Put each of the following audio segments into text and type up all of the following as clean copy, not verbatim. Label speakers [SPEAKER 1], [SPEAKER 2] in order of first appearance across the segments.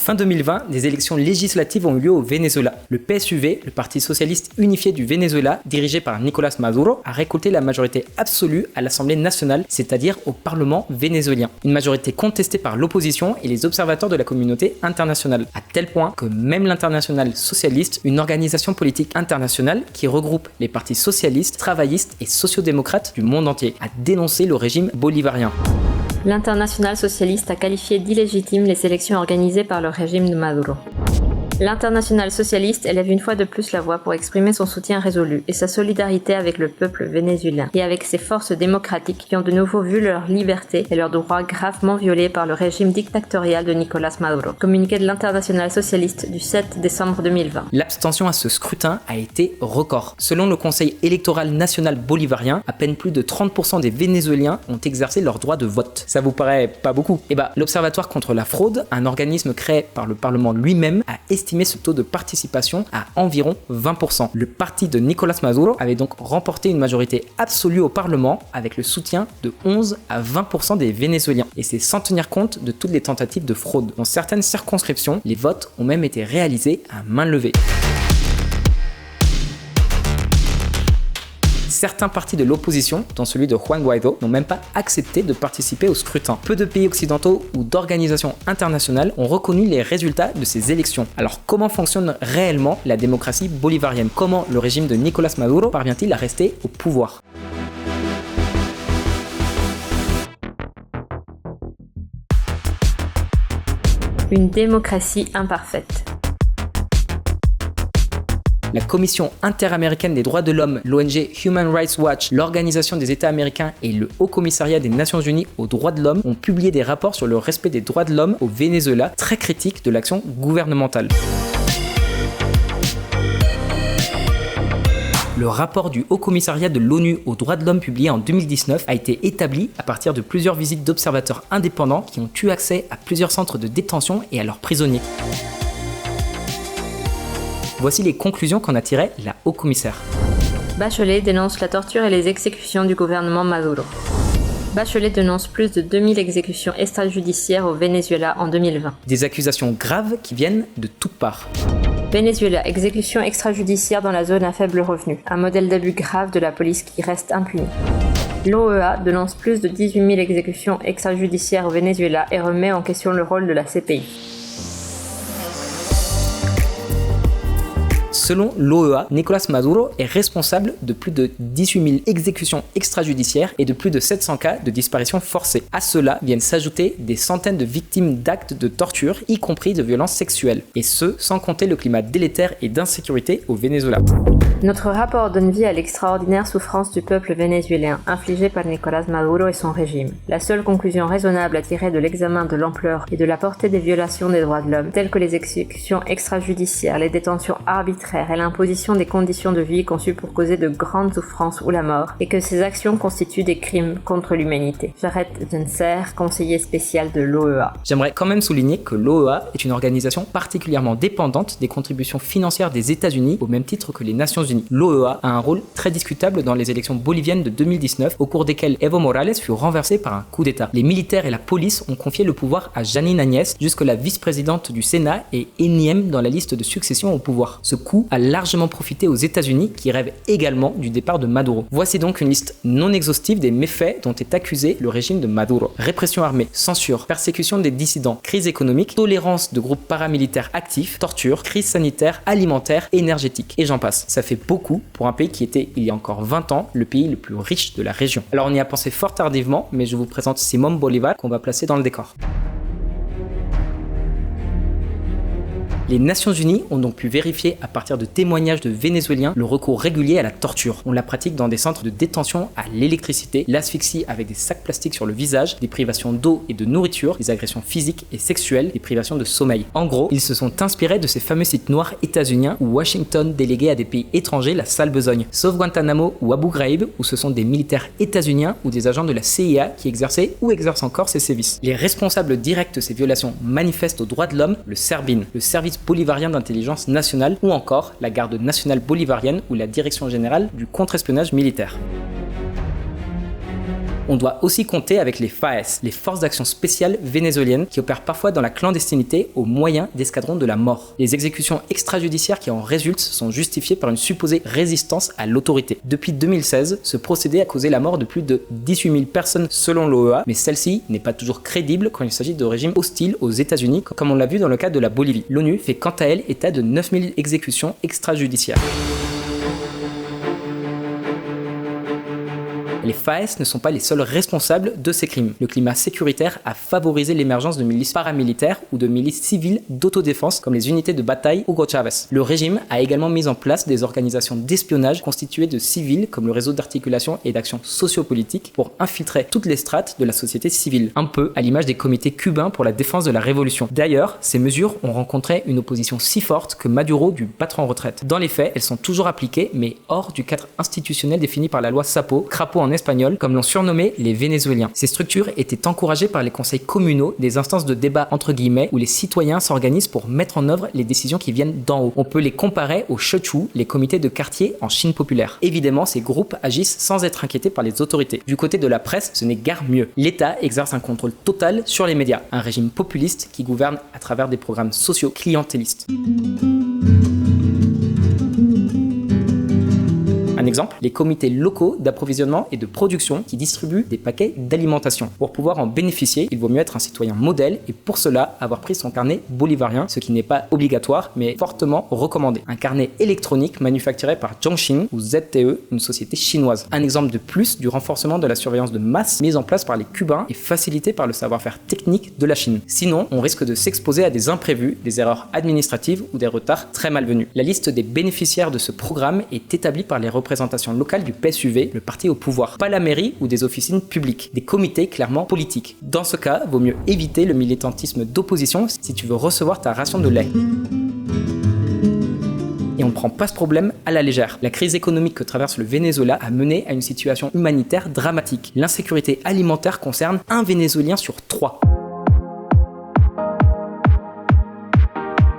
[SPEAKER 1] Fin 2020, des élections législatives ont eu lieu au Venezuela. Le PSUV, le Parti socialiste unifié du Venezuela, dirigé par Nicolás Maduro, a récolté la majorité absolue à l'Assemblée nationale, c'est-à-dire au Parlement vénézuélien. Une majorité contestée par l'opposition et les observateurs de la communauté internationale, à tel point que même l'Internationale socialiste, une organisation politique internationale qui regroupe les partis socialistes, travaillistes et sociodémocrates du monde entier, a dénoncé le régime bolivarien.
[SPEAKER 2] L'Internationale socialiste a qualifié d'illégitimes les élections organisées par le régime de Maduro. L'Internationale socialiste élève une fois de plus la voix pour exprimer son soutien résolu et sa solidarité avec le peuple vénézuélien et avec ses forces démocratiques qui ont de nouveau vu leur liberté et leurs droits gravement violés par le régime dictatorial de Nicolás Maduro. Communiqué de l'Internationale socialiste du 7 décembre 2020.
[SPEAKER 1] L'abstention à ce scrutin a été record. Selon le Conseil électoral national bolivarien, à peine plus de 30% des Vénézuéliens ont exercé leur droit de vote. Ça vous paraît pas beaucoup? L'Observatoire contre la fraude, un organisme créé par le Parlement lui-même, a estimé ce taux de participation à environ 20%. Le parti de Nicolás Maduro avait donc remporté une majorité absolue au Parlement avec le soutien de 11 à 20% des Vénézuéliens. Et c'est sans tenir compte de toutes les tentatives de fraude. Dans certaines circonscriptions, les votes ont même été réalisés à main levée. Certains partis de l'opposition, dont celui de Juan Guaidó, n'ont même pas accepté de participer au scrutin. Peu de pays occidentaux ou d'organisations internationales ont reconnu les résultats de ces élections. Alors comment fonctionne réellement la démocratie bolivarienne? Comment le régime de Nicolás Maduro parvient-il à rester au pouvoir?
[SPEAKER 2] Une démocratie imparfaite.
[SPEAKER 1] La Commission interaméricaine des droits de l'homme, l'ONG Human Rights Watch, l'Organisation des États américains et le Haut Commissariat des Nations Unies aux droits de l'homme ont publié des rapports sur le respect des droits de l'homme au Venezuela, très critiques de l'action gouvernementale. Le rapport du Haut Commissariat de l'ONU aux droits de l'homme publié en 2019 a été établi à partir de plusieurs visites d'observateurs indépendants qui ont eu accès à plusieurs centres de détention et à leurs prisonniers. Voici les conclusions qu'en a tirées la haut-commissaire.
[SPEAKER 2] Bachelet dénonce la torture et les exécutions du gouvernement Maduro. Bachelet dénonce plus de 2000 exécutions extrajudiciaires au Venezuela en 2020.
[SPEAKER 1] Des accusations graves qui viennent de toutes parts.
[SPEAKER 2] Venezuela, exécution extrajudiciaire dans la zone à faible revenu. Un modèle d'abus grave de la police qui reste impuni. L'OEA dénonce plus de 18 000 exécutions extrajudiciaires au Venezuela et remet en question le rôle de la CPI.
[SPEAKER 1] Selon l'OEA, Nicolás Maduro est responsable de plus de 18 000 exécutions extrajudiciaires et de plus de 700 cas de disparition forcée. À cela viennent s'ajouter des centaines de victimes d'actes de torture, y compris de violences sexuelles. Et ce, sans compter le climat délétère et d'insécurité au Venezuela.
[SPEAKER 2] Notre rapport donne vie à l'extraordinaire souffrance du peuple vénézuélien, infligée par Nicolás Maduro et son régime. La seule conclusion raisonnable à tirer de l'examen de l'ampleur et de la portée des violations des droits de l'homme, telles que les exécutions extrajudiciaires, les détentions arbitraires et l'imposition des conditions de vie conçues pour causer de grandes souffrances ou la mort, et que ces actions constituent des crimes contre l'humanité. Jared Genser, conseiller spécial de l'OEA.
[SPEAKER 1] J'aimerais quand même souligner que l'OEA est une organisation particulièrement dépendante des contributions financières des États-Unis au même titre que les Nations Unies. L'OEA a un rôle très discutable dans les élections boliviennes de 2019, au cours desquelles Evo Morales fut renversé par un coup d'État. Les militaires et la police ont confié le pouvoir à Janine Áñez, jusque-là vice-présidente du Sénat et énième dans la liste de succession au pouvoir. Ce coup a largement profité aux États-Unis qui rêvent également du départ de Maduro. Voici donc une liste non exhaustive des méfaits dont est accusé le régime de Maduro. Répression armée, censure, persécution des dissidents, crise économique, tolérance de groupes paramilitaires actifs, torture, crise sanitaire, alimentaire, énergétique, et j'en passe. Ça fait beaucoup pour un pays qui était, il y a encore 20 ans, le pays le plus riche de la région. Alors on y a pensé fort tardivement, mais je vous présente Simón Bolívar qu'on va placer dans le décor. Les Nations Unies ont donc pu vérifier à partir de témoignages de Vénézuéliens le recours régulier à la torture. On la pratique dans des centres de détention à l'électricité, l'asphyxie avec des sacs plastiques sur le visage, des privations d'eau et de nourriture, des agressions physiques et sexuelles, des privations de sommeil. En gros, ils se sont inspirés de ces fameux sites noirs états-uniens où Washington déléguait à des pays étrangers la sale besogne, sauf Guantanamo ou Abu Ghraib où ce sont des militaires états-uniens ou des agents de la CIA qui exerçaient ou exercent encore ces sévices. Les responsables directs de ces violations manifestent aux droits de l'homme, le SERBIN, le service bolivarien d'intelligence nationale, ou encore la garde nationale bolivarienne ou la direction générale du contre-espionnage militaire. On doit aussi compter avec les FAES, les forces d'action spéciales vénézuéliennes qui opèrent parfois dans la clandestinité au moyen d'escadrons de la mort. Les exécutions extrajudiciaires qui en résultent sont justifiées par une supposée résistance à l'autorité. Depuis 2016, ce procédé a causé la mort de plus de 18 000 personnes selon l'OEA, mais celle-ci n'est pas toujours crédible quand il s'agit de régimes hostiles aux États-Unis, comme on l'a vu dans le cas de la Bolivie. L'ONU fait quant à elle état de 9 000 exécutions extrajudiciaires. Les FAES ne sont pas les seuls responsables de ces crimes. Le climat sécuritaire a favorisé l'émergence de milices paramilitaires ou de milices civiles d'autodéfense comme les unités de bataille Hugo Chavez. Le régime a également mis en place des organisations d'espionnage constituées de civils comme le réseau d'articulation et d'action sociopolitique pour infiltrer toutes les strates de la société civile, un peu à l'image des comités cubains pour la défense de la révolution. D'ailleurs, ces mesures ont rencontré une opposition si forte que Maduro dut battre en retraite. Dans les faits, elles sont toujours appliquées, mais hors du cadre institutionnel défini par la loi Sapo, crapaud en espagnol, comme l'ont surnommé les Vénézuéliens. Ces structures étaient encouragées par les conseils communaux, des instances de débat entre guillemets, où les citoyens s'organisent pour mettre en œuvre les décisions qui viennent d'en haut. On peut les comparer aux Shechu, les comités de quartier en Chine populaire. Évidemment, ces groupes agissent sans être inquiétés par les autorités. Du côté de la presse, ce n'est guère mieux. L'État exerce un contrôle total sur les médias, un régime populiste qui gouverne à travers des programmes sociaux clientélistes. Un exemple, les comités locaux d'approvisionnement et de production qui distribuent des paquets d'alimentation. Pour pouvoir en bénéficier, il vaut mieux être un citoyen modèle et pour cela avoir pris son carnet bolivarien, ce qui n'est pas obligatoire mais fortement recommandé. Un carnet électronique manufacturé par Zhongxin ou ZTE, une société chinoise. Un exemple de plus du renforcement de la surveillance de masse mise en place par les Cubains et facilité par le savoir-faire technique de la Chine. Sinon, on risque de s'exposer à des imprévus, des erreurs administratives ou des retards très malvenus. La liste des bénéficiaires de ce programme est établie par les représentants locale du PSUV, le parti au pouvoir, pas la mairie ou des officines publiques, des comités clairement politiques. Dans ce cas, vaut mieux éviter le militantisme d'opposition si tu veux recevoir ta ration de lait. Et on ne prend pas ce problème à la légère. La crise économique que traverse le Venezuela a mené à une situation humanitaire dramatique. L'insécurité alimentaire concerne un Vénézuélien sur 3.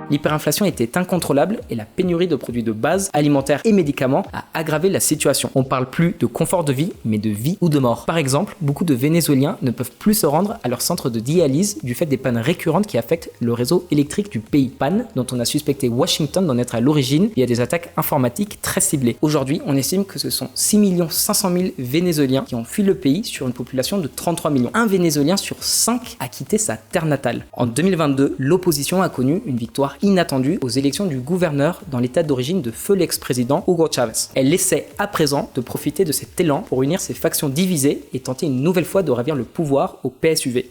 [SPEAKER 1] L'hyperinflation était incontrôlable et la pénurie de produits de base, alimentaires et médicaments a aggravé la situation. On parle plus de confort de vie, mais de vie ou de mort. Par exemple, beaucoup de Vénézuéliens ne peuvent plus se rendre à leur centre de dialyse du fait des pannes récurrentes qui affectent le réseau électrique du pays. Pannes dont on a suspecté Washington d'en être à l'origine via des attaques informatiques très ciblées. Aujourd'hui, on estime que ce sont 6 500 000 Vénézuéliens qui ont fui le pays sur une population de 33 millions. Un Vénézuélien sur 5 a quitté sa terre natale. En 2022, l'opposition a connu une victoire inattendue aux élections du gouverneur dans l'état d'origine de feu l'ex-président Hugo Chavez. Elle essaie à présent de profiter de cet élan pour unir ses factions divisées et tenter une nouvelle fois de ravir le pouvoir au PSUV.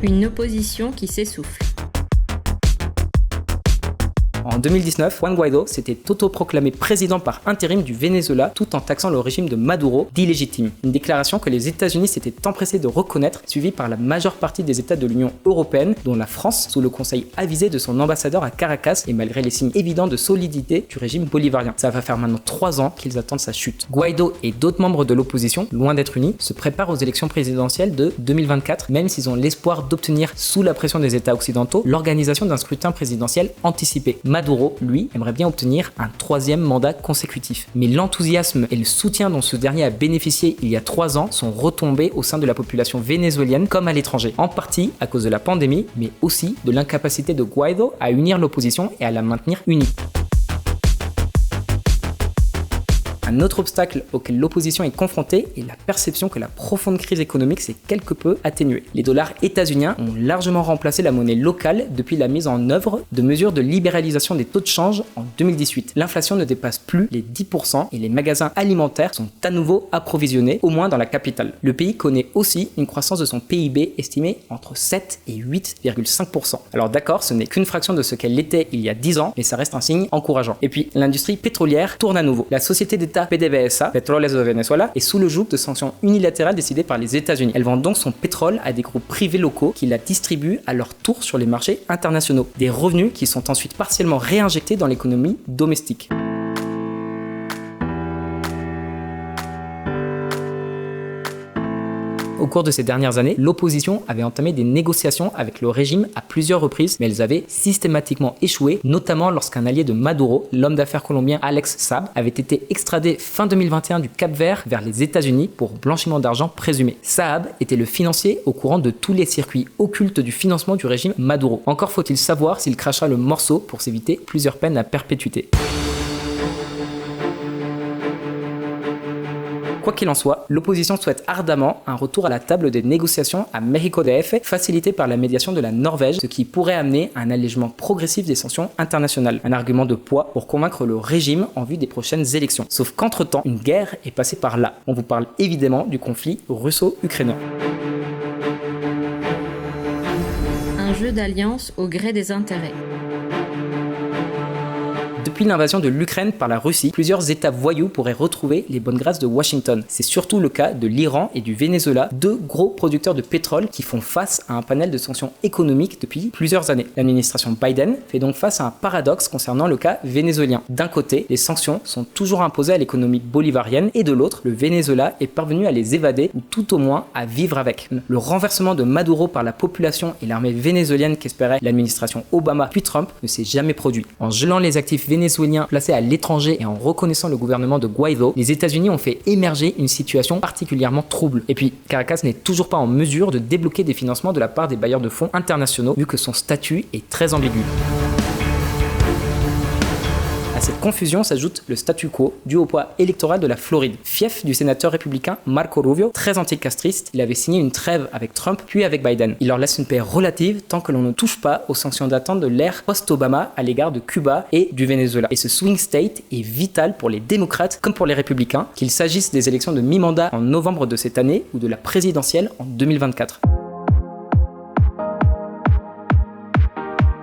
[SPEAKER 2] Une opposition qui s'essouffle.
[SPEAKER 1] En 2019, Juan Guaidó s'était autoproclamé président par intérim du Venezuela tout en taxant le régime de Maduro d'illégitime. Une déclaration que les États-Unis s'étaient empressés de reconnaître, suivie par la majeure partie des États de l'Union européenne, dont la France, sous le conseil avisé de son ambassadeur à Caracas et malgré les signes évidents de solidité du régime bolivarien. Ça va faire maintenant 3 ans qu'ils attendent sa chute. Guaidó et d'autres membres de l'opposition, loin d'être unis, se préparent aux élections présidentielles de 2024, même s'ils ont l'espoir d'obtenir, sous la pression des États occidentaux, l'organisation d'un scrutin présidentiel anticipé. Maduro, lui, aimerait bien obtenir un 3e mandat consécutif. Mais l'enthousiasme et le soutien dont ce dernier a bénéficié il y a 3 ans sont retombés au sein de la population vénézuélienne comme à l'étranger. En partie à cause de la pandémie, mais aussi de l'incapacité de Guaidó à unir l'opposition et à la maintenir unie. Un autre obstacle auquel l'opposition est confrontée est la perception que la profonde crise économique s'est quelque peu atténuée. Les dollars états-uniens ont largement remplacé la monnaie locale depuis la mise en œuvre de mesures de libéralisation des taux de change en 2018. L'inflation ne dépasse plus les 10% et les magasins alimentaires sont à nouveau approvisionnés, au moins dans la capitale. Le pays connaît aussi une croissance de son PIB estimée entre 7 et 8,5%. Alors d'accord, ce n'est qu'une fraction de ce qu'elle était il y a 10 ans, mais ça reste un signe encourageant. Et puis, l'industrie pétrolière tourne à nouveau. La société d'État PDVSA, Petróleos de Venezuela, est sous le joug de sanctions unilatérales décidées par les États-Unis. Elle vend donc son pétrole à des groupes privés locaux qui la distribuent à leur tour sur les marchés internationaux. Des revenus qui sont ensuite partiellement réinjectés dans l'économie domestique. Au cours de ces dernières années, l'opposition avait entamé des négociations avec le régime à plusieurs reprises, mais elles avaient systématiquement échoué, notamment lorsqu'un allié de Maduro, l'homme d'affaires colombien Alex Saab, avait été extradé fin 2021 du Cap-Vert vers les États-Unis pour blanchiment d'argent présumé. Saab était le financier au courant de tous les circuits occultes du financement du régime Maduro. Encore faut-il savoir s'il crachera le morceau pour s'éviter plusieurs peines à perpétuité. Quoi qu'il en soit, l'opposition souhaite ardemment un retour à la table des négociations à Mexico DF, facilité par la médiation de la Norvège, ce qui pourrait amener à un allègement progressif des sanctions internationales. Un argument de poids pour convaincre le régime en vue des prochaines élections. Sauf qu'entre-temps, une guerre est passée par là. On vous parle évidemment du conflit russo-ukrainien.
[SPEAKER 2] Un jeu d'alliance au gré des intérêts.
[SPEAKER 1] Depuis l'invasion de l'Ukraine par la Russie, plusieurs États voyous pourraient retrouver les bonnes grâces de Washington. C'est surtout le cas de l'Iran et du Venezuela, deux gros producteurs de pétrole qui font face à un panel de sanctions économiques depuis plusieurs années. L'administration Biden fait donc face à un paradoxe concernant le cas vénézuélien. D'un côté, les sanctions sont toujours imposées à l'économie bolivarienne et de l'autre, le Venezuela est parvenu à les évader ou tout au moins à vivre avec. Le renversement de Maduro par la population et l'armée vénézuélienne qu'espérait l'administration Obama puis Trump ne s'est jamais produit. En gelant les actifs vénézuéliens placés à l'étranger et en reconnaissant le gouvernement de Guaidó, les États-Unis ont fait émerger une situation particulièrement trouble. Et puis, Caracas n'est toujours pas en mesure de débloquer des financements de la part des bailleurs de fonds internationaux, vu que son statut est très ambigu. À cette confusion s'ajoute le statu quo dû au poids électoral de la Floride. Fief du sénateur républicain Marco Rubio, très anticastriste, il avait signé une trêve avec Trump puis avec Biden. Il leur laisse une paix relative tant que l'on ne touche pas aux sanctions d'attente de l'ère post-Obama à l'égard de Cuba et du Venezuela. Et ce swing state est vital pour les démocrates comme pour les républicains, qu'il s'agisse des élections de mi-mandat en novembre de cette année ou de la présidentielle en 2024.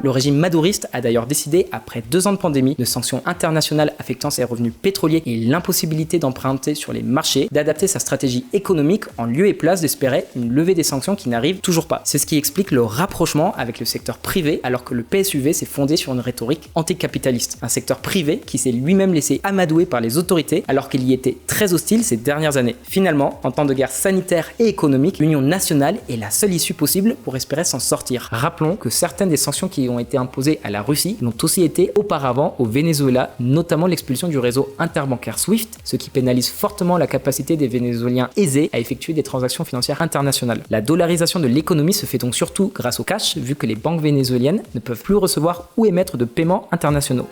[SPEAKER 1] Le régime maduriste a d'ailleurs décidé, après 2 ans de pandémie, de sanctions internationales affectant ses revenus pétroliers et l'impossibilité d'emprunter sur les marchés, d'adapter sa stratégie économique en lieu et place d'espérer une levée des sanctions qui n'arrive toujours pas. C'est ce qui explique le rapprochement avec le secteur privé alors que le PSUV s'est fondé sur une rhétorique anticapitaliste. Un secteur privé qui s'est lui-même laissé amadouer par les autorités alors qu'il y était très hostile ces dernières années. Finalement, en temps de guerre sanitaire et économique, l'union nationale est la seule issue possible pour espérer s'en sortir. Rappelons que certaines des sanctions qui ont été imposées à la Russie l'ont aussi été auparavant au Venezuela, notamment l'expulsion du réseau interbancaire SWIFT, ce qui pénalise fortement la capacité des Vénézuéliens aisés à effectuer des transactions financières internationales. La dollarisation de l'économie se fait donc surtout grâce au cash, vu que les banques vénézuéliennes ne peuvent plus recevoir ou émettre de paiements internationaux.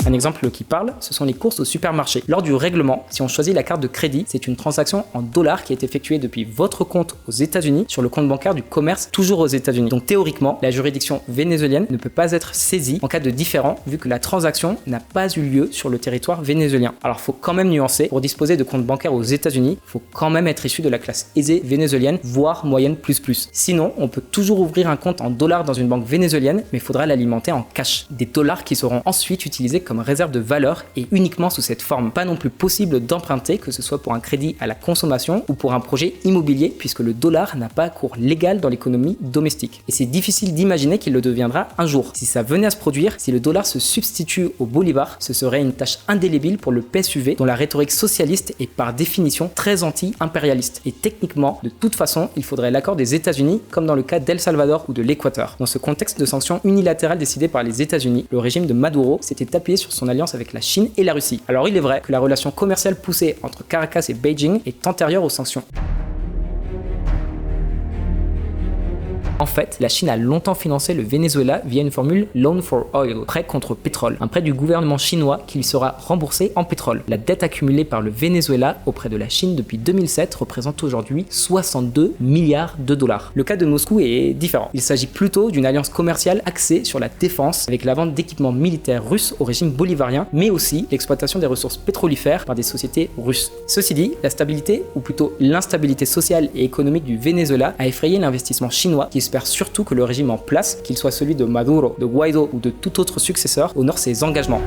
[SPEAKER 1] Un exemple qui parle, ce sont les courses au supermarché. Lors du règlement, si on choisit la carte de crédit, c'est une transaction en dollars qui est effectuée depuis votre compte aux États-Unis sur le compte bancaire du commerce toujours aux États-Unis. Donc théoriquement, la juridiction vénézuélienne ne peut pas être saisie en cas de différend vu que la transaction n'a pas eu lieu sur le territoire vénézuélien. Alors faut quand même nuancer, pour disposer de comptes bancaires aux États-Unis, faut quand même être issu de la classe aisée vénézuélienne, voire moyenne plus. Sinon, on peut toujours ouvrir un compte en dollars dans une banque vénézuélienne, mais il faudra l'alimenter en cash. Des dollars qui seront ensuite utilisés comme réserve de valeur et uniquement sous cette forme. Pas non plus possible d'emprunter, que ce soit pour un crédit à la consommation ou pour un projet immobilier, puisque le dollar n'a pas cours légal dans l'économie domestique. Et c'est difficile d'imaginer qu'il le deviendra un jour. Si ça venait à se produire, si le dollar se substitue au bolivar, ce serait une tâche indélébile pour le PSUV, dont la rhétorique socialiste est par définition très anti-impérialiste. Et techniquement, de toute façon, il faudrait l'accord des États-Unis, comme dans le cas d'El Salvador ou de l'Équateur. Dans ce contexte de sanctions unilatérales décidées par les États-Unis, le régime de Maduro s'était appuyé sur son alliance avec la Chine et la Russie. Alors il est vrai que la relation commerciale poussée entre Caracas et Beijing est antérieure aux sanctions. En fait, la Chine a longtemps financé le Venezuela via une formule Loan for Oil, prêt contre pétrole, un prêt du gouvernement chinois qui lui sera remboursé en pétrole. La dette accumulée par le Venezuela auprès de la Chine depuis 2007 représente aujourd'hui 62 milliards de dollars. Le cas de Moscou est différent. Il s'agit plutôt d'une alliance commerciale axée sur la défense avec la vente d'équipements militaires russes au régime bolivarien, mais aussi l'exploitation des ressources pétrolifères par des sociétés russes. Ceci dit, la stabilité, ou plutôt l'instabilité sociale et économique du Venezuela a effrayé l'investissement chinois qui espère surtout que le régime en place, qu'il soit celui de Maduro, de Guaidó ou de tout autre successeur, honore ses engagements.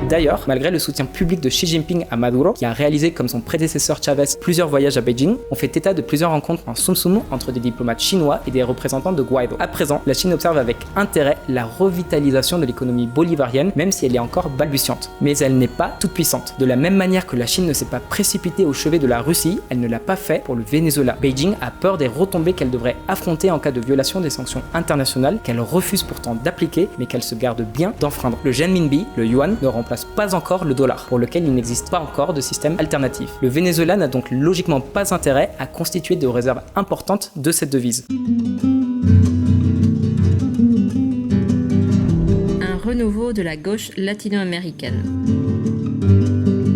[SPEAKER 1] D'ailleurs, malgré le soutien public de Xi Jinping à Maduro, qui a réalisé comme son prédécesseur Chavez plusieurs voyages à Beijing, on fait état de plusieurs rencontres en Soum entre des diplomates chinois et des représentants de Guaido. À présent, la Chine observe avec intérêt la revitalisation de l'économie bolivarienne, même si elle est encore balbutiante. Mais elle n'est pas toute puissante. De la même manière que la Chine ne s'est pas précipitée au chevet de la Russie, elle ne l'a pas fait pour le Venezuela. Beijing a peur des retombées qu'elle devrait affronter en cas de violation des sanctions internationales qu'elle refuse pourtant d'appliquer, mais qu'elle se garde bien d'enfreindre. Le renminbi, le yuan, ne remplace pas encore le dollar, pour lequel il n'existe pas encore de système alternatif. Le Venezuela n'a donc logiquement pas intérêt à constituer de réserves importantes de cette devise.
[SPEAKER 2] Un renouveau de la gauche latino-américaine.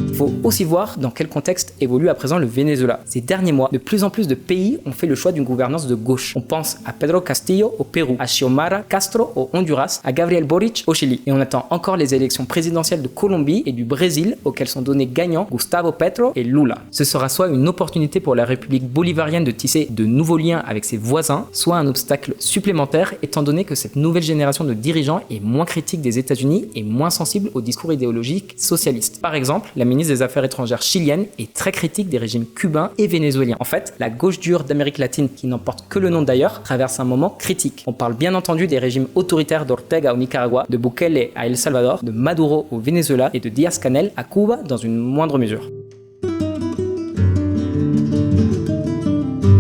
[SPEAKER 1] Il faut aussi voir dans quel contexte évolue à présent le Venezuela. Ces derniers mois, de plus en plus de pays ont fait le choix d'une gouvernance de gauche. On pense à Pedro Castillo au Pérou, à Xiomara Castro au Honduras, à Gabriel Boric au Chili. Et on attend encore les élections présidentielles de Colombie et du Brésil auxquelles sont donnés gagnants Gustavo Petro et Lula. Ce sera soit une opportunité pour la République bolivarienne de tisser de nouveaux liens avec ses voisins, soit un obstacle supplémentaire étant donné que cette nouvelle génération de dirigeants est moins critique des États-Unis et moins sensible au discours idéologique socialiste. Par exemple, la ministre des Affaires étrangères chilienne est très critique des régimes cubains et vénézuéliens. En fait, la gauche dure d'Amérique latine, qui n'en porte que le nom d'ailleurs, traverse un moment critique. On parle bien entendu des régimes autoritaires d'Ortega au Nicaragua, de Bukele à El Salvador, de Maduro au Venezuela et de Díaz-Canel à Cuba dans une moindre mesure.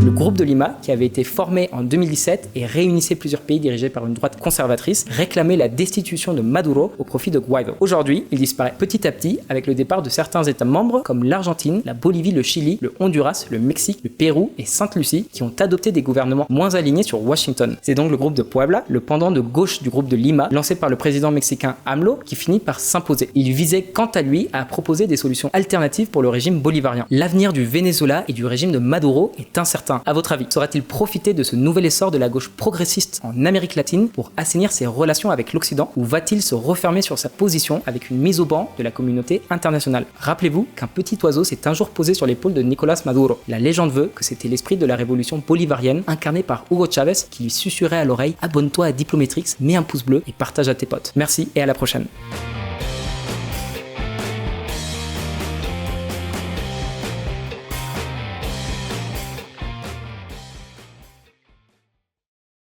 [SPEAKER 1] Le groupe de Lima, qui avait été formé en 2017 et réunissait plusieurs pays dirigés par une droite conservatrice, réclamait la destitution de Maduro au profit de Guaido. Aujourd'hui, il disparaît petit à petit avec le départ de certains États membres comme l'Argentine, la Bolivie, le Chili, le Honduras, le Mexique, le Pérou et Sainte-Lucie qui ont adopté des gouvernements moins alignés sur Washington. C'est donc le groupe de Puebla, le pendant de gauche du groupe de Lima, lancé par le président mexicain AMLO, qui finit par s'imposer. Il visait quant à lui à proposer des solutions alternatives pour le régime bolivarien. L'avenir du Venezuela et du régime de Maduro est incertain. À votre avis, saura-t-il profiter de ce nouvel essor de la gauche progressiste en Amérique latine pour assainir ses relations avec l'Occident, ou va-t-il se refermer sur sa position avec une mise au banc de la communauté internationale? Rappelez-vous qu'un petit oiseau s'est un jour posé sur l'épaule de Nicolás Maduro. La légende veut que c'était l'esprit de la révolution bolivarienne incarné par Hugo Chavez qui lui susurrait à l'oreille: abonne-toi à Diplométrix, mets un pouce bleu et partage à tes potes. Merci et à la prochaine.